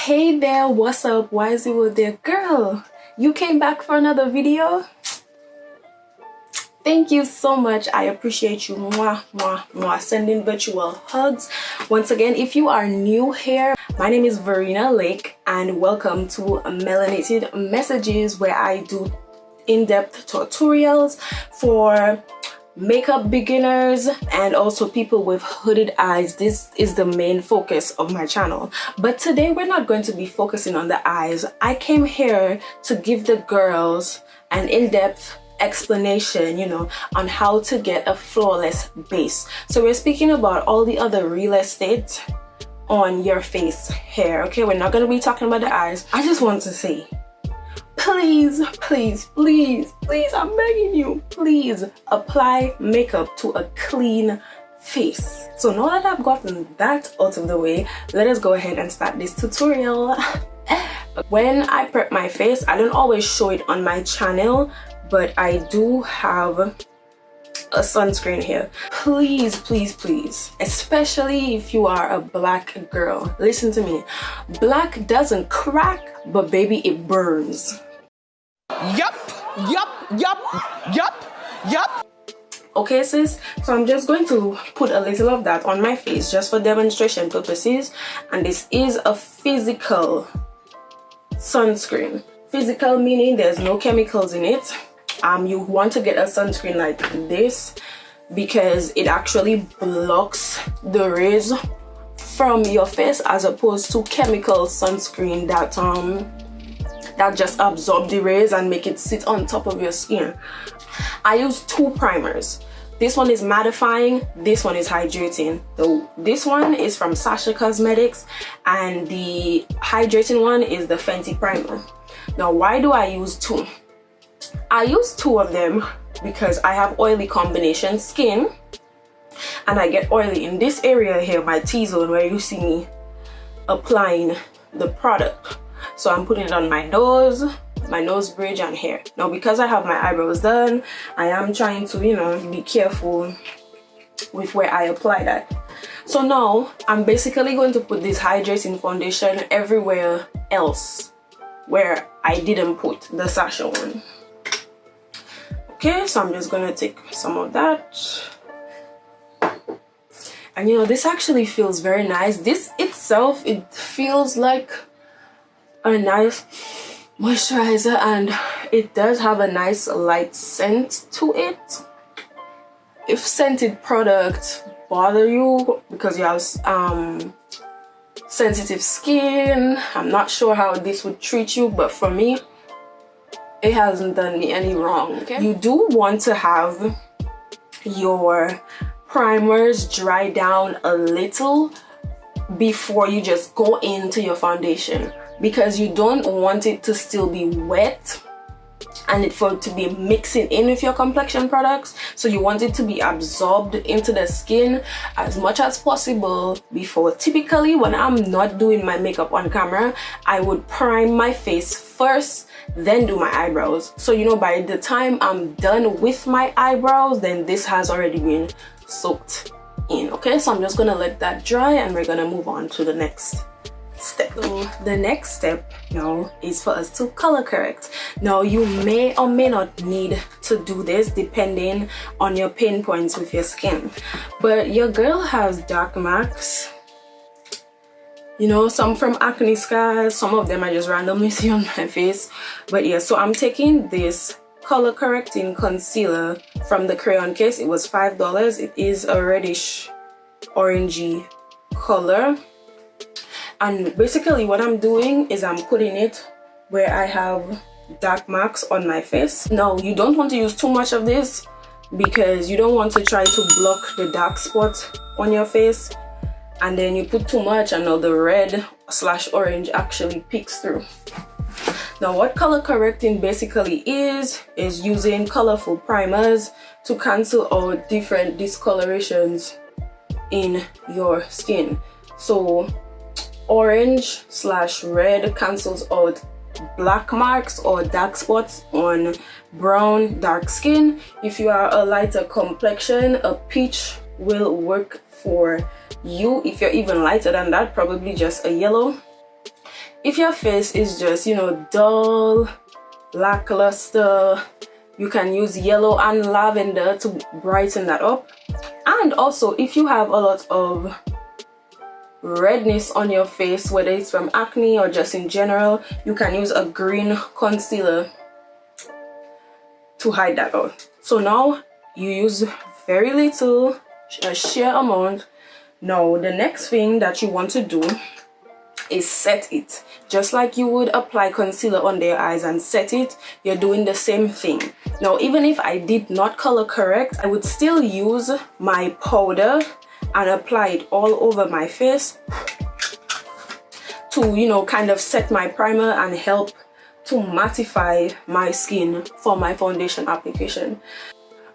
Hey there, what's up? Why is it with there? Girl, you came back for another video? Thank you so much. I appreciate you. Mwah, mwah, mwah. Sending virtual hugs. Once again, if you are new here, my name is Verena Lake and welcome to Melanated Messages, where I do in-depth tutorials for makeup beginners and also people with hooded eyes. This is the main focus of my channel, but today we're not going to be focusing on the eyes. I came here to give the girls an in-depth explanation, on how to get a flawless base. So we're speaking about all the other real estate on your face hair. Okay, we're not going to be talking about the eyes. I just want to say, please, I'm begging you, please apply makeup to a clean face. So now that I've gotten that out of the way, let us go ahead and start this tutorial. When I prep my face, I don't always show it on my channel, but I do have a sunscreen here. Please, especially if you are a black girl, listen to me. Black doesn't crack, but baby, it burns. Yup. Okay, sis, so I'm just going to put a little of that on my face just for demonstration purposes. And this is a physical sunscreen. Physical meaning there's no chemicals in it. You want to get a sunscreen like this because it actually blocks the rays from your face, as opposed to chemical sunscreen that just absorb the rays and make it sit on top of your skin. I use two primers. This one is mattifying, this one is hydrating. This one is from Sacha Cosmetics and the hydrating one is the Fenty primer. Now, why do I use two? I use two of them because I have oily combination skin and I get oily in this area here, my T-zone, where you see me applying the product. So I'm putting it on my nose bridge and hair. Now, because I have my eyebrows done, I am trying to, be careful with where I apply that. So now I'm basically going to put this hydrating foundation everywhere else where I didn't put the Sacha one. Okay, so I'm just gonna take some of that. And this actually feels very nice. This itself, it feels like a nice moisturizer and it does have a nice light scent to it. If scented products bother you because you have sensitive skin, I'm not sure how this would treat you, but for me, it hasn't done me any wrong. Okay, you do want to have your primers dry down a little before you just go into your foundation, because you don't want it to still be wet and for it to be mixing in with your complexion products. So you want it to be absorbed into the skin as much as possible before. Typically, when I'm not doing my makeup on camera, I would prime my face first, then do my eyebrows. So by the time I'm done with my eyebrows, then this has already been soaked in. Okay, so I'm just gonna let that dry and we're gonna move on to the next step. So the next step now is for us to color correct. Now, you may or may not need to do this depending on your pain points with your skin, but your girl has dark marks, some from acne scars, some of them I just randomly see on my face. But yeah, so I'm taking this color correcting concealer from the Crayon case. It was $5. It is a reddish orangey color. And basically what I'm doing is I'm putting it where I have dark marks on my face. Now, you don't want to use too much of this because you don't want to try to block the dark spots on your face, and then you put too much and now the red/orange actually peeks through. Now, what color correcting basically is using colorful primers to cancel out different discolorations in your skin. So orange/red cancels out black marks or dark spots on brown dark skin. If you are a lighter complexion, a peach will work for you. If you're even lighter than that, probably just a yellow. if your face is just, you know, dull, lackluster, you can use yellow and lavender to brighten that up. And also, if you have a lot of redness on your face, whether it's from acne or just in general, you can use a green concealer to hide that out. So now you use very little, a sheer amount. Now the next thing that you want to do is set it. Just like you would apply concealer under your eyes and set it, you're doing the same thing. Now, even if I did not color correct, I would still use my powder and apply it all over my face to, you know, kind of set my primer and help to mattify my skin for my foundation application.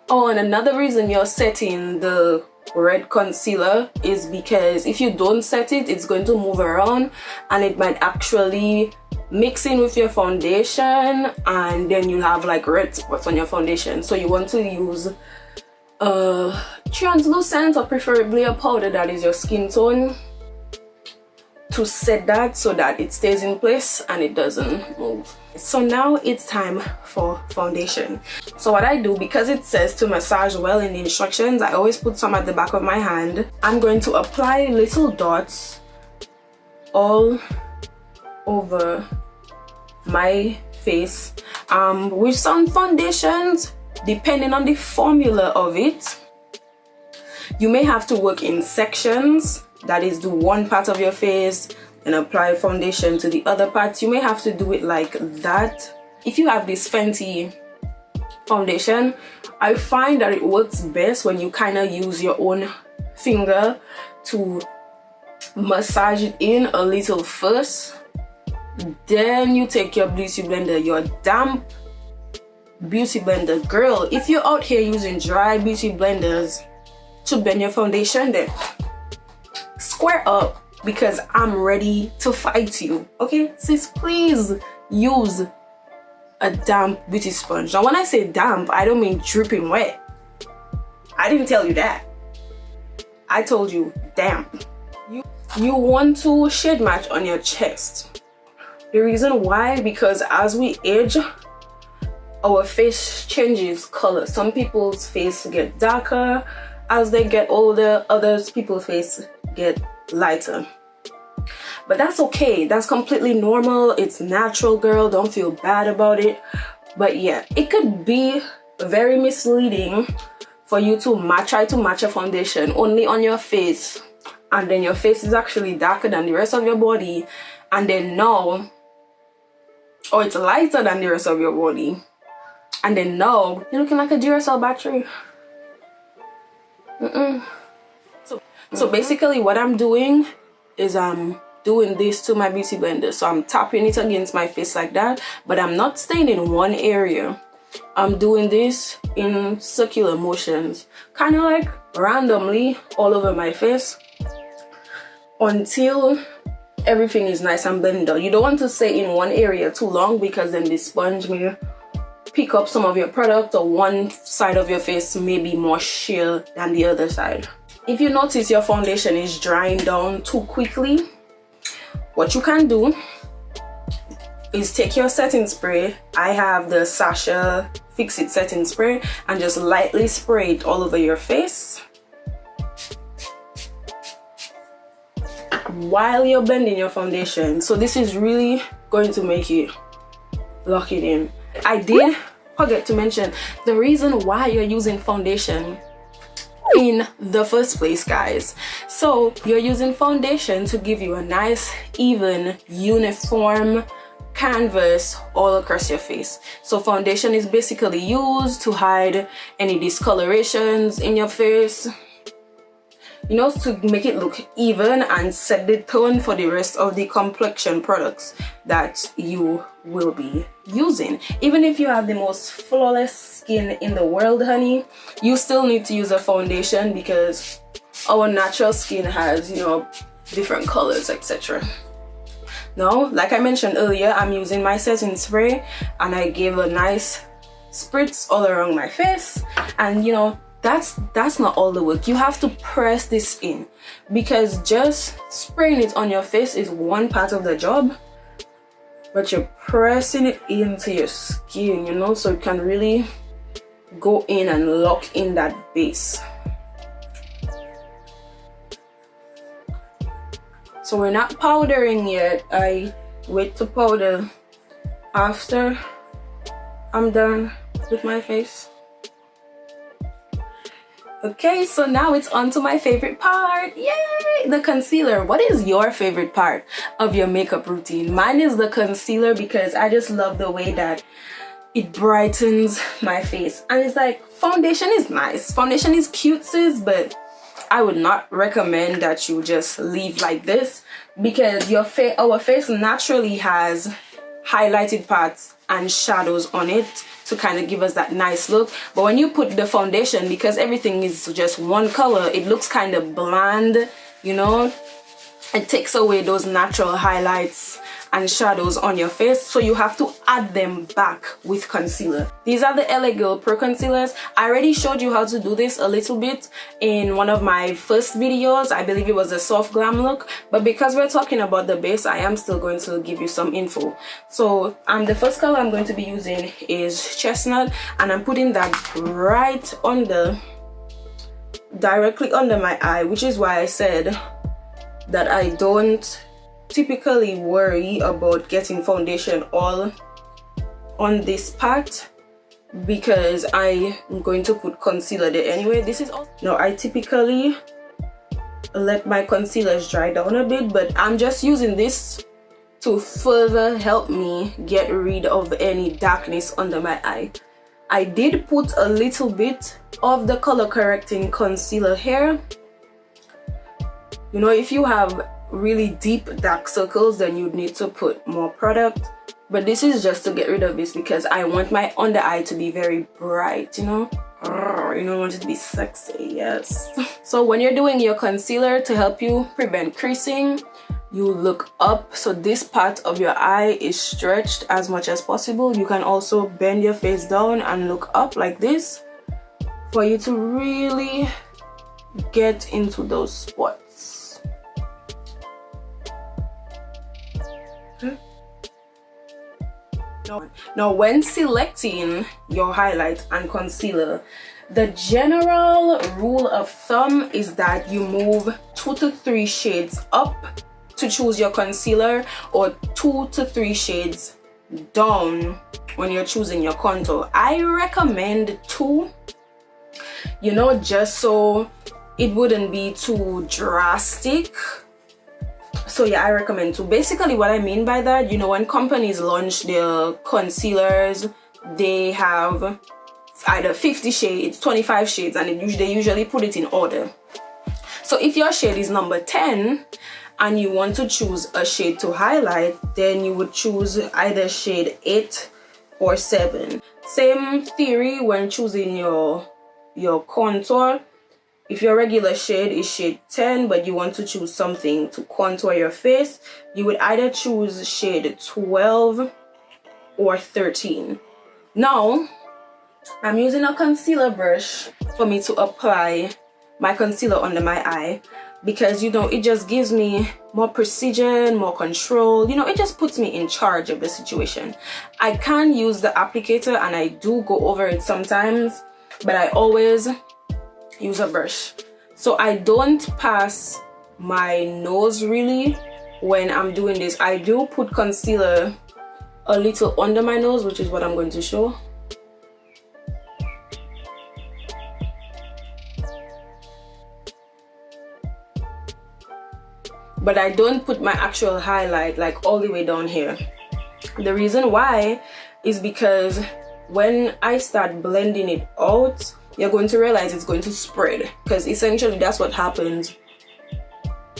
Oh, and another reason you're setting the red concealer is because if you don't set it, it's going to move around and it might actually mix in with your foundation, and then you'll have like red spots on your foundation. So you want to use a translucent or preferably a powder that is your skin tone to set that so that it stays in place and it doesn't move. So now it's time for foundation. So what I do, because it says to massage well in the instructions, I always put some at the back of my hand. I'm going to apply little dots all over my face. With some foundations, depending on the formula of it, you may have to work in sections. That is, do one part of your face and apply foundation to the other parts. You may have to do it like that. If you have this Fenty foundation, I find that it works best when you kind of use your own finger to massage it in a little first. Then you take your beauty blender, your damp beauty blender. Girl, if you're out here using dry beauty blenders to blend your foundation, then square up, because I'm ready to fight you. Okay, sis, please use a damp beauty sponge. Now when I say damp, I don't mean dripping wet. I didn't tell you that. I told you damp. You want to shade match on your chest. The reason why, because as we age, our face changes color. Some people's face get darker as they get older, others people's face get lighter. But that's okay, that's completely normal, it's natural, girl, don't feel bad about it. But yeah, it could be very misleading for you to try to match a foundation only on your face, and then your face is actually darker than the rest of your body, and then now, or it's lighter than the rest of your body, and then now you're looking like a Duracell battery. So basically what I'm doing is I'm doing this to my beauty blender. So I'm tapping it against my face like that, but I'm not staying in one area. I'm doing this in circular motions, kind of like randomly all over my face until everything is nice and blended out. You don't want to stay in one area too long, because then the sponge may pick up some of your product, or one side of your face may be more sheer than the other side. If you notice your foundation is drying down too quickly, what you can do is take your setting spray. I have the Sacha Fix It setting spray, and just lightly spray it all over your face while you're blending your foundation. So this is really going to make you lock it in. I did forget to mention the reason why you're using foundation in the first place, guys. So you're using foundation to give you a nice, even, uniform canvas all across your face. So foundation is basically used to hide any discolorations in your face, you know, to make it look even and set the tone for the rest of the complexion products that you will be using. Even if you have the most flawless skin in the world, honey, you still need to use a foundation, because our natural skin has, you know, different colors, etc. Now, like I mentioned earlier, I'm using my setting spray, and I gave a nice spritz all around my face. And you know, that's not all the work. You have to press this in, because just spraying it on your face is one part of the job, but you're pressing it into your skin, you know, so it can really go in and lock in that base. So we're not powdering yet. I wait to powder after I'm done with my face. Okay, so now it's on to my favorite part. Yay! The concealer. What is your favorite part of your makeup routine? Mine is the concealer because I just love the way that it brightens my face. And it's like, foundation is nice. Foundation is cute, sis, but I would not recommend that you just leave like this because our face naturally has highlighted parts and shadows on it to kind of give us that nice look. But when you put the foundation, because everything is just one color, it looks kind of bland, you know. It takes away those natural highlights and shadows on your face, so you have to add them back with concealer. These are the LA Girl Pro Concealers. I already showed you how to do this a little bit in one of my first videos. I believe it was a soft glam look, but because we're talking about the base, I am still going to give you some info. So the first color I'm going to be using is Chestnut, and I'm putting that right under, directly under my eye, which is why I said that I don't typically worry about getting foundation all on this part because I am going to put concealer there anyway. This is also, no, I typically let my concealers dry down a bit, but I'm just using this to further help me get rid of any darkness under my eye. I did put a little bit of the color correcting concealer here. You know, if you have really deep dark circles, then you'd need to put more product, but this is just to get rid of this because I want my under eye to be very bright, you know. You don't want it to be sexy, yes. So when you're doing your concealer to help you prevent creasing, you look up, so this part of your eye is stretched as much as possible. You can also bend your face down and look up like this for you to really get into those spots. Now when selecting your highlight and concealer, the general rule of thumb is that you move 2 to 3 shades up to choose your concealer, or 2 to 3 shades down when you're choosing your contour. I recommend 2, you know, just so it wouldn't be too drastic. So yeah, I recommend 2. Basically what I mean by that, you know, when companies launch their concealers, they have either 50 shades, 25 shades, and they usually put it in order. So if your shade is number 10 and you want to choose a shade to highlight, then you would choose either shade 8 or 7. Same theory when choosing your contour. If your regular shade is shade 10, but you want to choose something to contour your face, you would either choose shade 12 or 13. Now, I'm using a concealer brush for me to apply my concealer under my eye because, you know, it just gives me more precision, more control. You know, it just puts me in charge of the situation. I can use the applicator and I do go over it sometimes, but I always use a brush. So I don't pass my nose really when I'm doing this. I do put concealer a little under my nose, which is what I'm going to show. But I don't put my actual highlight like all the way down here. The reason why is because when I start blending it out, you're going to realize it's going to spread, because essentially that's what happens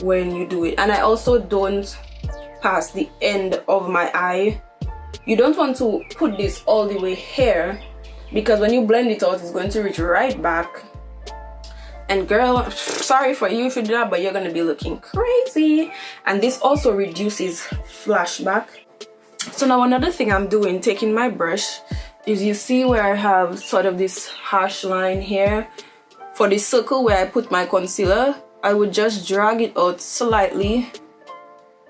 when you do it. And I also don't pass the end of my eye. You don't want to put this all the way here, because when you blend it out, it's going to reach right back. And girl, sorry for you if you do that, but you're going to be looking crazy. And this also reduces flashback. So now another thing I'm doing, taking my brush, is you see where I have sort of this harsh line here? For the circle where I put my concealer, I would just drag it out slightly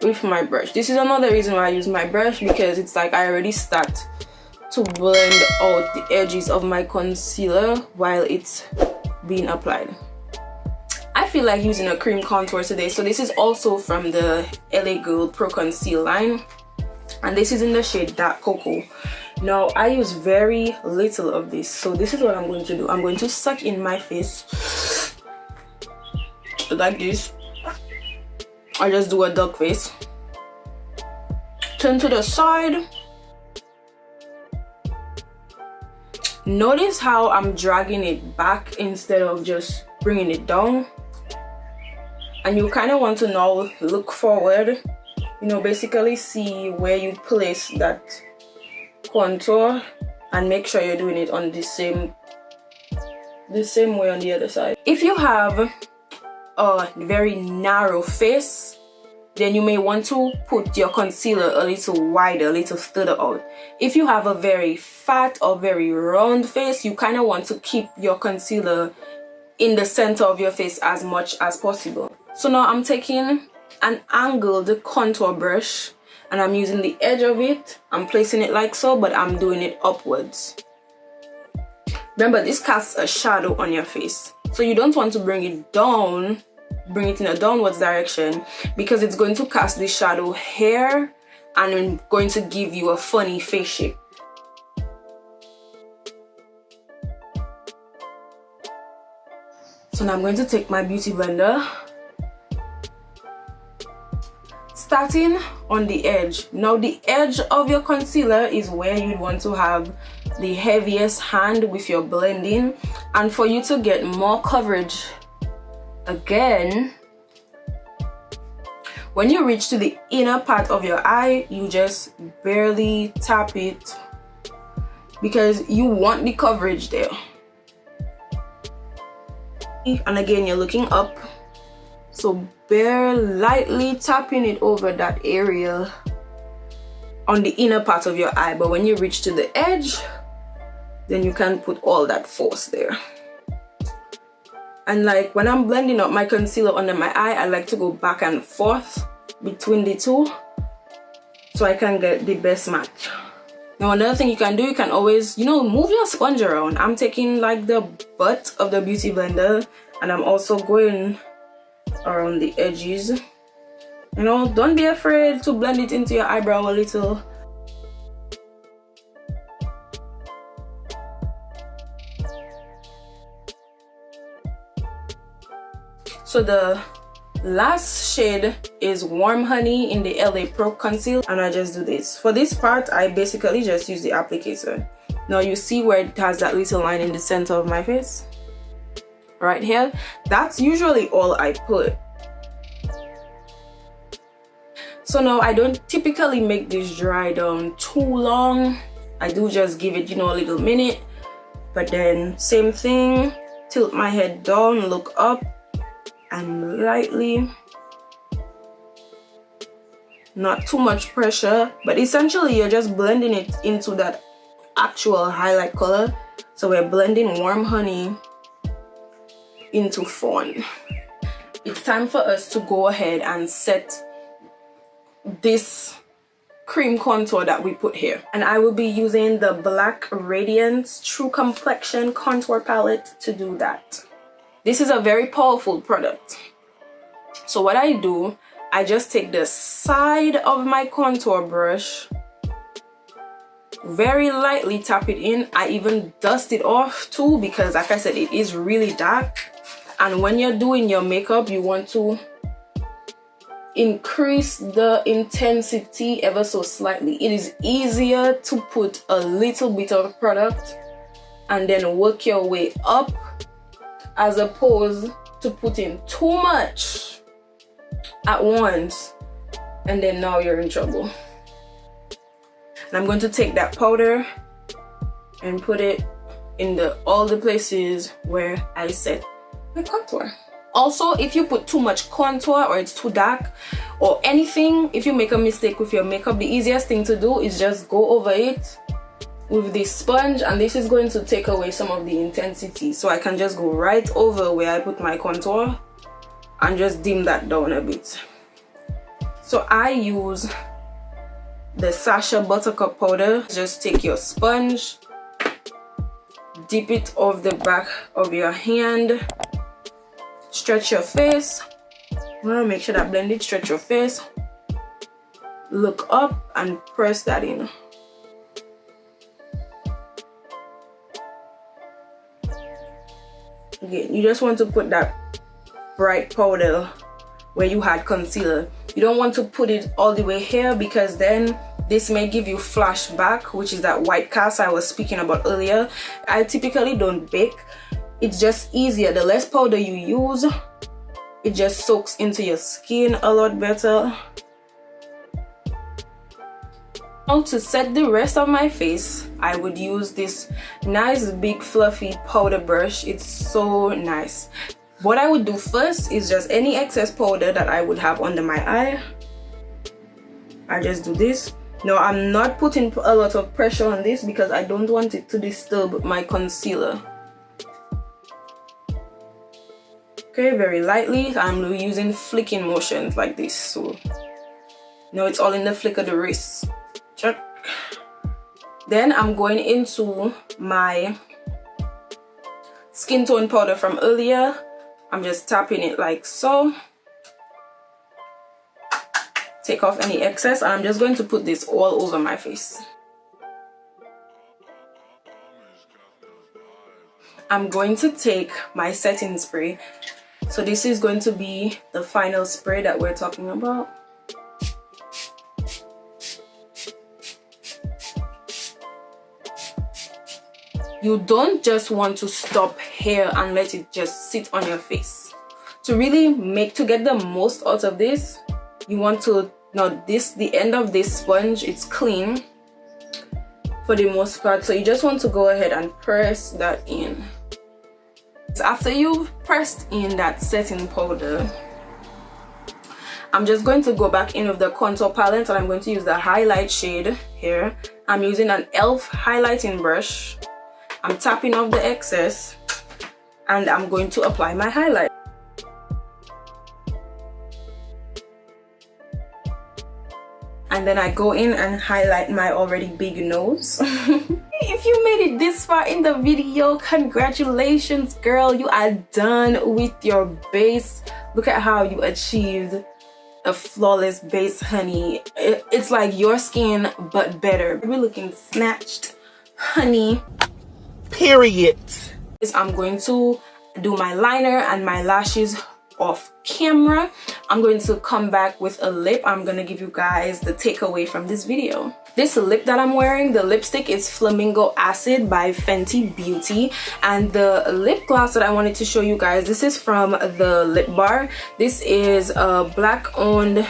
with my brush. This is another reason why I use my brush, because it's like I already start to blend out the edges of my concealer while it's being applied. I feel like using a cream contour today, so this is also from the LA Girl Pro Conceal line, and this is in the shade Dark Cocoa. Now I use very little of this, so this is what I'm going to do. I'm going to suck in my face like this. I just do a duck face, turn to the side. Notice how I'm dragging it back instead of just bringing it down, and you kind of want to now look forward, you know, basically see where you place that contour and make sure you're doing it on the same way on the other side. If you have a very narrow face, then you may want to put your concealer a little wider, a little further out. If you have a very fat or very round face, you kind of want to keep your concealer in the center of your face as much as possible. So now I'm taking an angled contour brush and I'm using the edge of it. I'm placing it like so, but I'm doing it upwards. Remember, this casts a shadow on your face, so you don't want to bring it down, bring it in a downwards direction, because it's going to cast the shadow here and going to give you a funny face shape. So now I'm going to take my beauty blender, starting on the edge. Now the edge of your concealer is where you'd want to have the heaviest hand with your blending, and for you to get more coverage, again, when you reach to the inner part of your eye, you just barely tap it because you want the coverage there. And again, you're looking up, so bare lightly tapping it over that area on the inner part of your eye. But when you reach to the edge, then you can put all that force there. And like when I'm blending up my concealer under my eye, I like to go back and forth between the two so I can get the best match. Now another thing you can do, you can always, you know, move your sponge around. I'm taking like the butt of the beauty blender and I'm also going around the edges. You know, don't be afraid to blend it into your eyebrow a little. So the last shade is Warm Honey in the LA Pro Conceal, and I just do this. For this part, I basically just use the applicator. Now you see where it has that little line in the center of my face? Right here? That's usually all I put. So now I don't typically make this dry down too long. I do just give it, you know, a little minute. But then same thing, tilt my head down, look up, and lightly, not too much pressure, but essentially you're just blending it into that actual highlight color. So we're blending Warm Honey into Fawn. It's time for us to go ahead and set this cream contour that we put here, and I will be using the black Radiance True Complexion contour palette to do that. This is a very powerful product. So what I do, I just take the side of my contour brush, very lightly tap it in. I even dust it off too, because like I said, it is really dark, and when you're doing your makeup, you want to increase the intensity ever so slightly. It is easier to put a little bit of product and then work your way up, as opposed to putting too much at once and then now you're in trouble. And I'm going to take that powder and put it in all the places where I set my contour. Also, if you put too much contour or it's too dark or anything, if you make a mistake with your makeup, the easiest thing to do is just go over it with this sponge, and this is going to take away some of the intensity. So I can just go right over where I put my contour and just dim that down a bit. So I use the Sacha Buttercup powder. Just take your sponge, dip it off the back of your hand, stretch your face. Well, make sure that blended, stretch your face, look up and press that in. Again, you just want to put that bright powder where you had concealer. You don't want to put it all the way here, because then this may give you flashback, which is that white cast I was speaking about earlier. I typically don't bake. It's just easier. The less powder you use, it just soaks into your skin a lot better. Now to set the rest of my face, I would use this nice big fluffy powder brush. It's so nice. What I would do first is just any excess powder that I would have under my eye, I just do this. Now I'm not putting a lot of pressure on this because I don't want it to disturb my concealer. Okay, very lightly. I'm using flicking motions like this, so now it's all in the flick of the wrist. Check. Then I'm going into my skin tone powder from earlier. I'm just tapping it like so. Take off any excess, and I'm just going to put this all over my face. I'm going to take my setting spray. So this is going to be the final spray that we're talking about. You don't just want to stop here and let it just sit on your face. To really get the most out of this, you want to, the end of this sponge, it's clean for the most part. So you just want to go ahead and press that in. So after you've pressed in that setting powder, I'm just going to go back in with the contour palette, and I'm going to use the highlight shade here. I'm using an e.l.f. highlighting brush. I'm tapping off the excess, and I'm going to apply my highlight. And then I go in and highlight my already big nose. If you made it this far in the video, congratulations, girl. You are done with your base. Look at how you achieved a flawless base, honey. It's like your skin, but better. We're looking snatched, honey. Period. I'm going to do my liner and my lashes off camera. I'm going to come back with a lip. I'm gonna give you guys the takeaway from this video. This lip that I'm wearing, the lipstick is Flamingo Acid by Fenty Beauty, and the lip gloss that I wanted to show you guys, this is from the Lip Bar. This is a black owned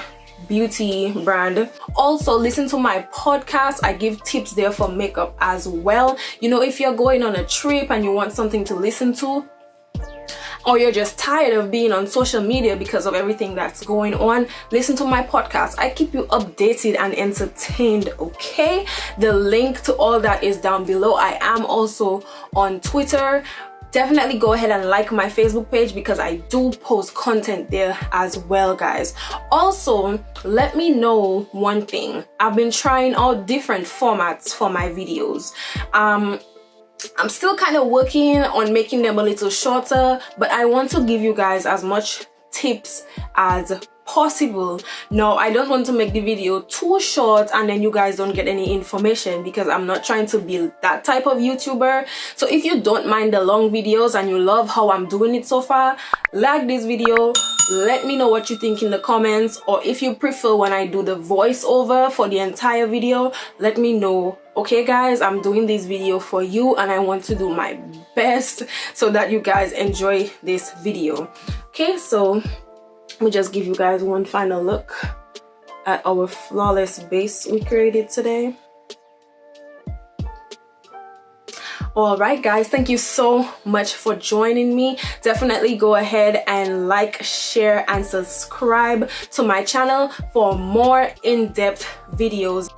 beauty brand. Also, listen to my podcast. I give tips there for makeup as well. You know, if you're going on a trip and you want something to listen to, or you're just tired of being on social media because of everything that's going on, listen to my podcast. I keep you updated and entertained, okay? The link to all that is down below. I am also on Twitter. Definitely go ahead and like my Facebook page because I do post content there as well, guys. Also, let me know one thing. I've been trying out different formats for my videos. I'm still kind of working on making them a little shorter, but I want to give you guys as much tips as possible. No, I don't want to make the video too short and then you guys don't get any information, because I'm not trying to be that type of YouTuber. So if you don't mind the long videos and you love how I'm doing it so far, like this video, let me know what you think in the comments, or if you prefer when I do the voiceover for the entire video, let me know. Okay guys, I'm doing this video for you and I want to do my best so that you guys enjoy this video. Okay, so let me just give you guys one final look at our flawless base we created today. Alright guys, thank you so much for joining me. Definitely go ahead and like, share and subscribe to my channel for more in-depth videos.